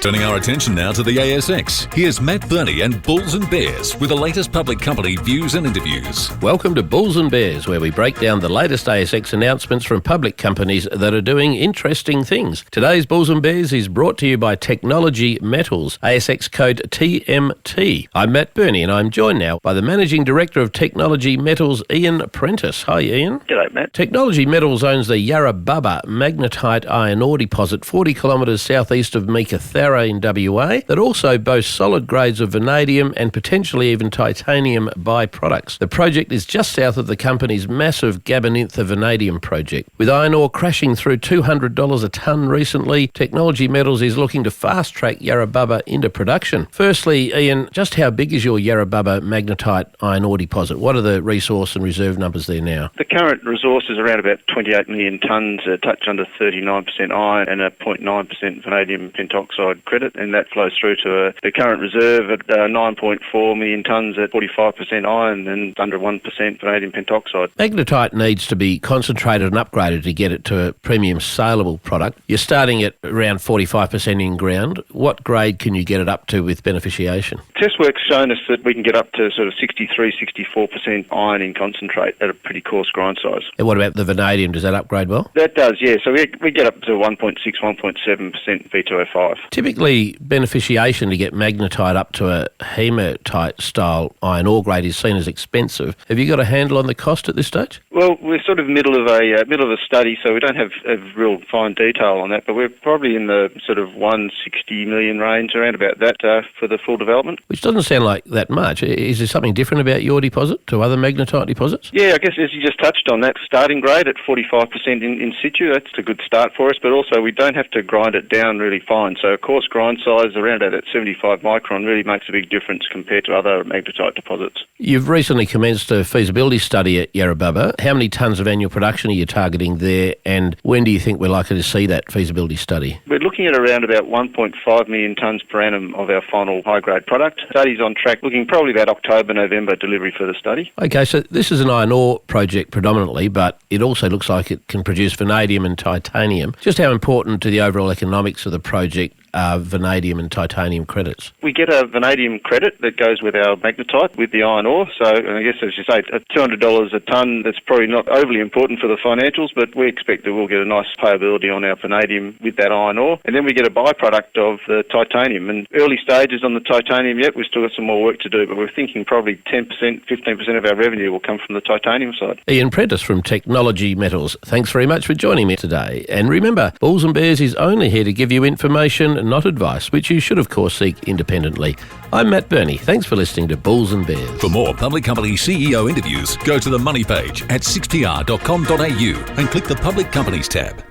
Turning our attention now to the ASX, here's Matt Birney and Bulls and Bears with the latest public company views and interviews. Welcome to Bulls and Bears, where we break down the latest ASX announcements from public companies that are doing interesting things. Today's Bulls and Bears is brought to you by Technology Metals, ASX code TMT. I'm Matt Birney and I'm joined now by the Managing Director of Technology Metals, Ian Prentice. Hi Ian. G'day Matt. Technology Metals owns the Yarra Bubba Magnetite iron ore deposit 40 kilometres southeast of Meekatharra in WA that also boasts solid grades of vanadium and potentially even titanium byproducts. The project is just south of the company's massive Gabonintha vanadium project. With iron ore crashing through $200 a tonne recently, Technology Metals is looking to fast-track Yarra Bubba into production. Firstly, Ian, just how big is your Yarra Bubba Magnetite iron ore deposit? What are the resource and reserve numbers there now? The current resource is around about 28 million tonnes, a touch under 39% iron and a 0.9% vanadium pentoxide credit, and that flows through to the current reserve at 9.4 million tonnes at 45% iron and under 1% vanadium pentoxide. Magnetite needs to be concentrated and upgraded to get it to a premium saleable product. You're starting at around 45% in ground. What grade can you get it up to with beneficiation? Test work's shown us that we can get up to sort of 63-64% iron in concentrate at a pretty coarse grind size. And what about the vanadium? Does that upgrade well? That does, yeah. So we get up to 1.6-1.7% V2O5. Typically, beneficiation to get magnetite up to a hematite-style iron ore grade is seen as expensive. Have you got a handle on the cost at this stage? Well, we're sort of middle of a study, so we don't have real fine detail on that, but we're probably in the sort of 160 million range, around about that for the full development. Which doesn't sound like that much. Is there something different about your deposit to other magnetite deposits? Yeah, I guess as you just touched on, that starting grade at 45% in situ, that's a good start for us, but also we don't have to grind it down really fine. So a coarse grind size around at 75 micron really makes a big difference compared to other magnetite deposits. You've recently commenced a feasibility study at Yarra Bubba. How many tonnes of annual production are you targeting there, and when do you think we're likely to see that feasibility study? We're looking at around about 1.5 million tonnes per annum of our final high-grade product. Study's on track, looking probably about October, November delivery for the study. Okay, so this is an iron ore project predominantly, but it also looks like it can produce vanadium and titanium. Just how important to the overall economics of the project are vanadium and titanium credits? We get a vanadium credit that goes with our magnetite, with the iron ore. So I guess, as you say, at $200 a tonne, that's probably not overly important for the financials, but we expect that we'll get a nice payability on our vanadium with that iron ore. And then we get a byproduct of the titanium. And early stages on the titanium yet, we've still got some more work to do, but we're thinking probably 10%, 15% of our revenue will come from the titanium side. Ian Prentice from Technology Metals, thanks very much for joining me today. And remember, Bulls and Bears is only here to give you information and not advice, which you should of course seek independently. I'm Matt Birney. Thanks for listening to Bulls and Bears. For more public company CEO interviews, go to the Money page at 6pr.com.au and click the Public Companies tab.